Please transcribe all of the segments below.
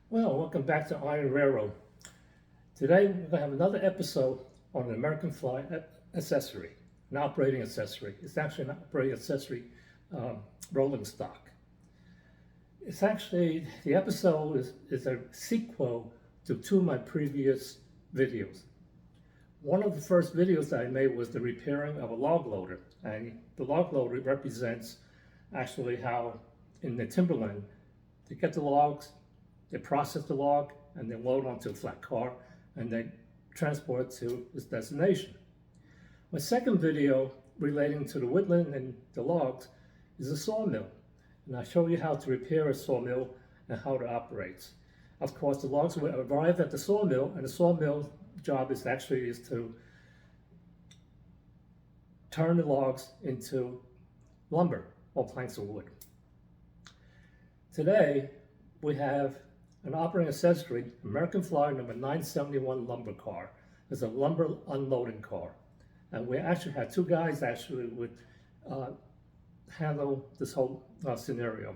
Well, welcome back to Iron Railroad. Today we're going to have another episode on an American Fly accessory, an operating accessory. It's actually an operating accessory rolling stock. It's actually, the episode is a sequel to two of my previous videos. One of the first videos that I made was the repairing of a log loader. And the log loader represents actually how in the timberland, they get the logs, they process the log, and they load onto a flat car, and they transport it to its destination. My second video relating to the woodland and the logs is a sawmill. And I show you how to repair a sawmill and how it operates. Of course, the logs will arrive at the sawmill, and the sawmill job is to turn the logs into lumber or planks of wood. Today, we have an operating accessory, American Flyer number 971 lumber car. It's a lumber unloading car. And we actually had two guys would handle this whole scenario.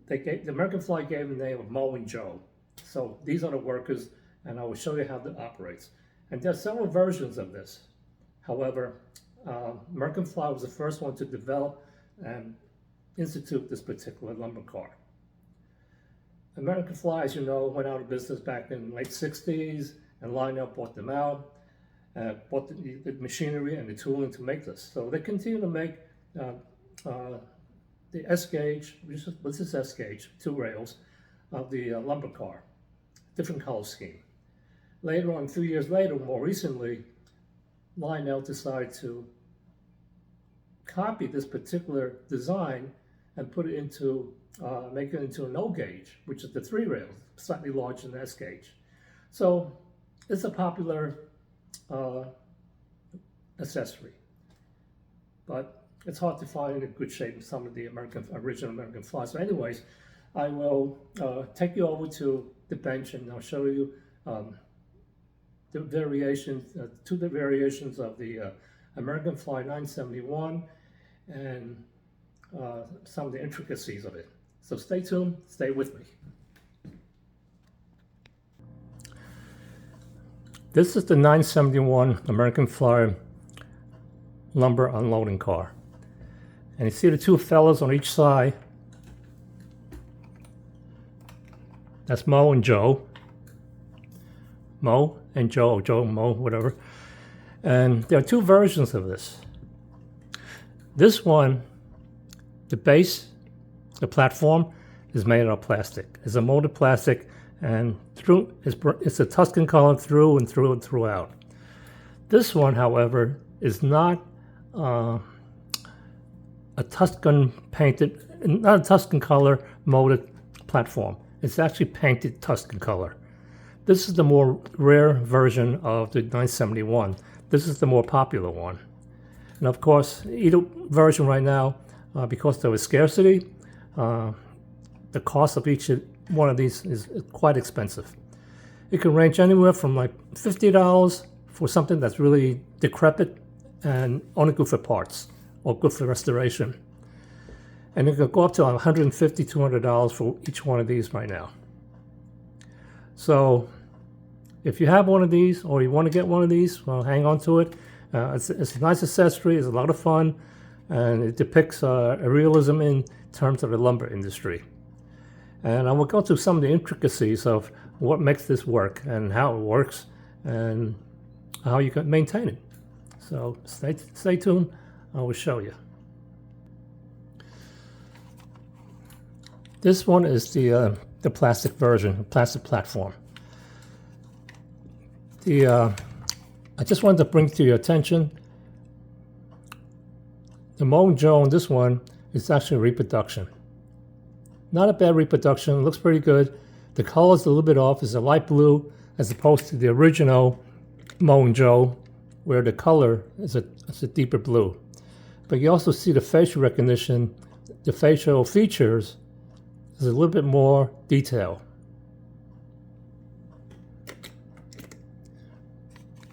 The American Flyer gave the name of Mo and Joe. So these are the workers, and I will show you how it operates. And there are several versions of this. However, American Flyer was the first one to develop and institute this particular lumber car. American Fly, as you know, went out of business back in the late 60s, and Lionel bought them out, bought the machinery and the tooling to make this. So they continue to make the S gauge, this is S gauge, 2 rails, of the lumber car, different color scheme. Later on, a few years later, more recently, Lionel decided to copy this particular design and put it into make it into an O gauge, which is the 3 rails, slightly larger than S gauge. So it's a popular accessory, but it's hard to find in good shape some of the original American Fly. So anyways, I will take you over to the bench, and I'll show you the variations, two of the variations of the American Fly 971 and some of the intricacies of it. So stay tuned, stay with me. This is the 971 American Flyer lumber unloading car. And you see the two fellas on each side. That's Mo and Joe. Mo and Joe, Joe, Mo, whatever. And there are two versions of this. This one, the base, the platform, is made out of plastic. It's a molded plastic, and it's a Tuscan color through and through and throughout. This one, however, is not a Tuscan color molded platform. It's actually painted Tuscan color. This is the more rare version of the 971. This is the more popular one. And of course, either version right now, because there was scarcity, the cost of each one of these is quite expensive. It can range anywhere from like $50 for something that's really decrepit and only good for parts or good for restoration. And it could go up to $150, $200 for each one of these right now. So if you have one of these or you want to get one of these, well, hang on to it. It's a nice accessory, it's a lot of fun, and it depicts a realism in terms of the lumber industry. And I will go through some of the intricacies of what makes this work and how it works and how you can maintain it. So stay tuned, I will show you. This one is the plastic version, plastic platform. I just wanted to bring to your attention, the Mo and Joe on this one is actually a reproduction. Not a bad reproduction, it looks pretty good. The color's a little bit off, it's a light blue as opposed to the original Mo and Joe, where the color is a deeper blue. But you also see the facial recognition, the facial features, is a little bit more detail,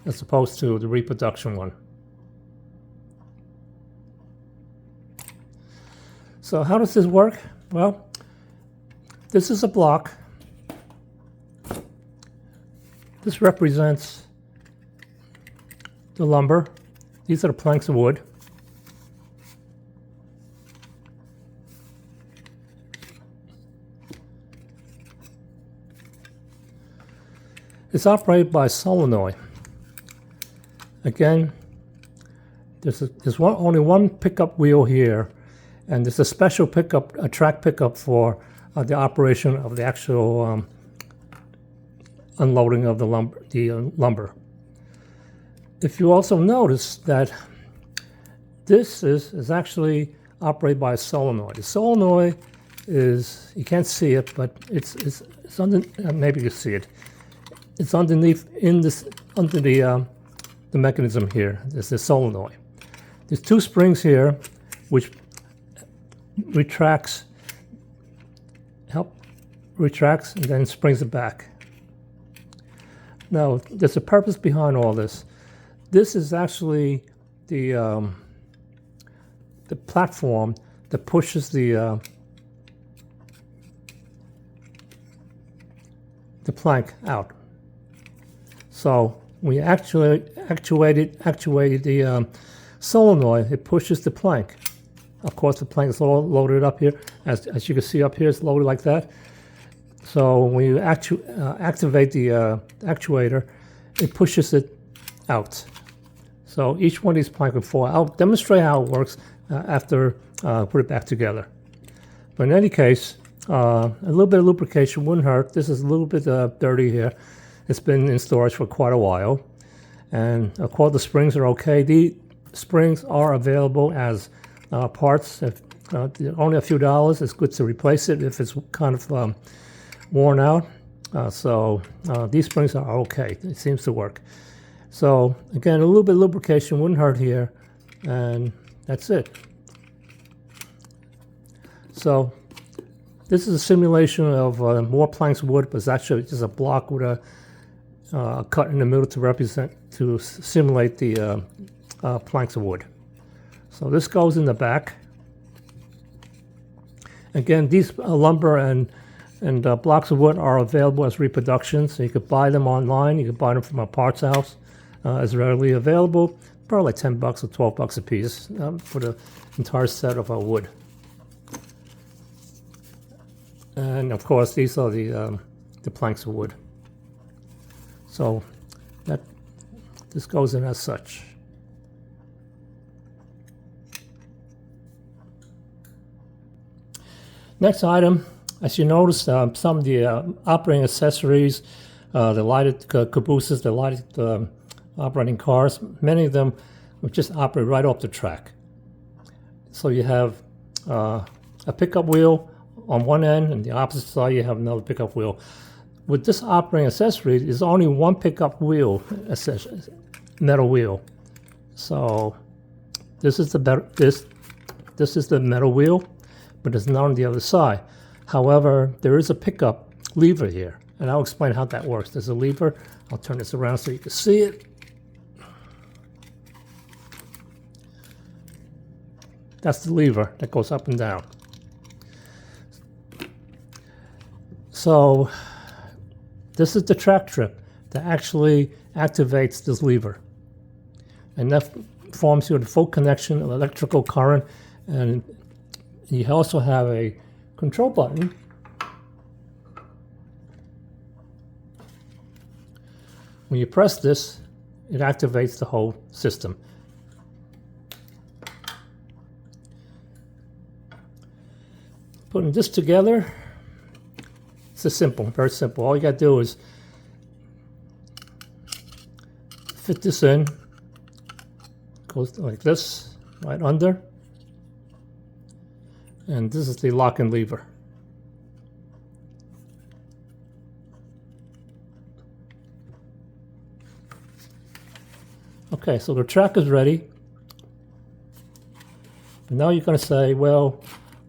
as opposed to the reproduction one. So how does this work? Well, this is a block This represents the lumber. These are the planks of wood. It's operated by solenoid. Again, there's only one pickup wheel here, and there's a special pickup, a track pickup for the operation of the actual unloading of the lumber. If you also notice that this is actually operated by a solenoid. The solenoid is, you can't see it, but it's under, maybe you see it. It's underneath under the mechanism here. There's the solenoid. There's two springs here, which retracts and then springs it back. Now, there's a purpose behind all this. This is actually the platform that pushes the plank out. So when you actuated the solenoid, it pushes the plank. Of course, the plank is all loaded up here. As you can see up here, it's loaded like that. So when you activate the actuator, it pushes it out. So each one of these planks will fall. I'll demonstrate how it works after put it back together. But in any case, a little bit of lubrication wouldn't hurt. This is a little bit dirty here. It's been in storage for quite a while. And of course, the springs are okay. The springs are available as parts. If only a few dollars, it's good to replace it if it's kind of worn out. So these springs are okay. It seems to work. So again, a little bit of lubrication wouldn't hurt here, and that's it. So this is a simulation of more planks of wood, but it's actually just a block with a cut in the middle to simulate the planks of wood. So this goes in the back. Again, these lumber and blocks of wood are available as reproductions. So you could buy them online. You could buy them from a parts house. It's readily available. Probably like $10 or $12 a piece for the entire set of wood. And of course, these are the planks of wood. So this goes in as such. Next item, as you notice, some of the operating accessories, the lighted cabooses, the lighted operating cars, many of them will just operate right off the track. So you have a pickup wheel on one end, and the opposite side you have another pickup wheel. With this operating accessory, there's only one pickup wheel, metal wheel. So this is the metal wheel, but it's not on the other side. However, there is a pickup lever here, and I'll explain how that works. There's a lever. I'll turn this around so you can see it. That's the lever that goes up and down. So this is the track trip that actually activates this lever. And that forms you the full connection of electrical current. And you also have a control button when you press this, it activates the whole system. Putting this together, it's simple, very simple. All you got to do is fit this in, goes like this, right under, and this is the lock and lever. Okay, so the track is ready. Now you're going to say, well,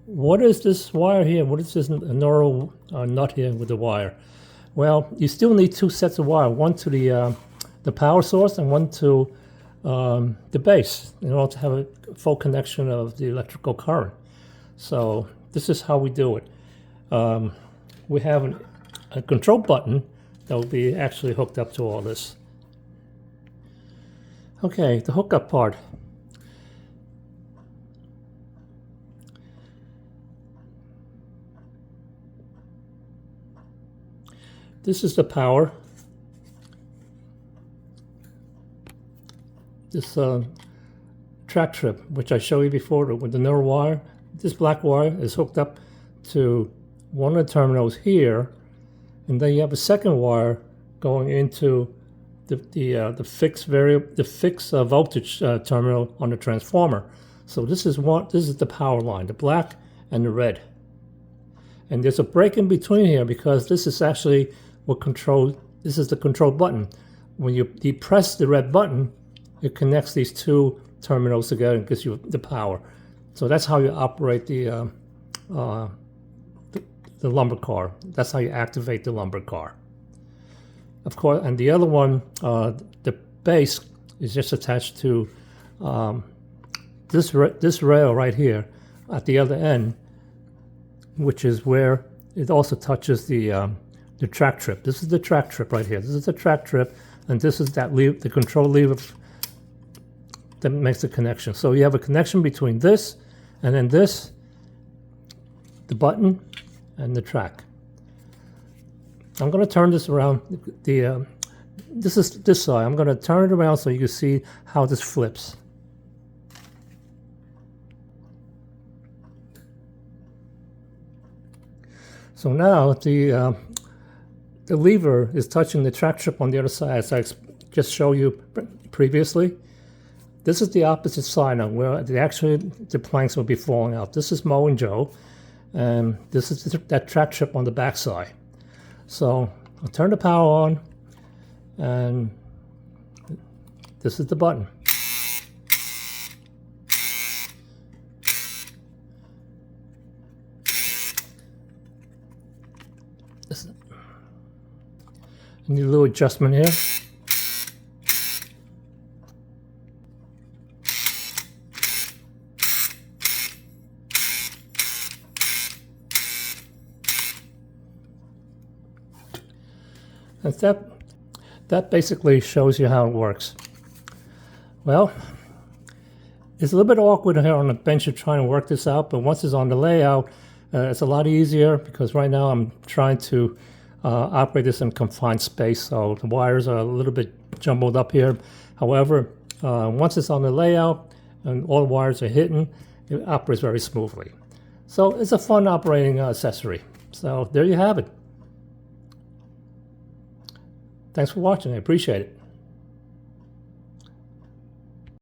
what is this wire here? What is this neural nut here with the wire? Well, you still need two sets of wire, one to the power source and one to the base in order to have a full connection of the electrical current. So this is how we do it. We have a control button that will be actually hooked up to all this. Okay, the hookup part. This is the power. This track trip, which I showed you before with the narrow wire. This black wire is hooked up to one of the terminals here, and then you have a second wire going into the fixed voltage terminal on the transformer. So this is the power line, the black and the red. And there's a break in between here because this is actually this is the control button. When you depress the red button, it connects these two terminals together and gives you the power. So that's how you operate the lumber car. That's how you activate the lumber car. Of course, and the other one, the base is just attached to this rail right here at the other end, which is where it also touches the track trip. This is the track trip right here. This is the track trip, and this is the control lever that makes the connection. So you have a connection between this and then this, the button, and the track. I'm going to turn this around. This is this side. I'm going to turn it around so you can see how this flips. So now the lever is touching the track trip on the other side, as I just showed you previously. This is the opposite side now, where the planks will be falling out. This is Mo and Joe, and this is that track trip on the back side. So I'll turn the power on, and this is the button. Need a little adjustment here. And that basically shows you how it works. Well, it's a little bit awkward here on the bench of trying to work this out, but once it's on the layout, it's a lot easier because right now I'm trying to operate this in confined space, so the wires are a little bit jumbled up here. However, once it's on the layout and all the wires are hidden, it operates very smoothly. So it's a fun operating accessory. So there you have it. Thanks for watching. I appreciate it.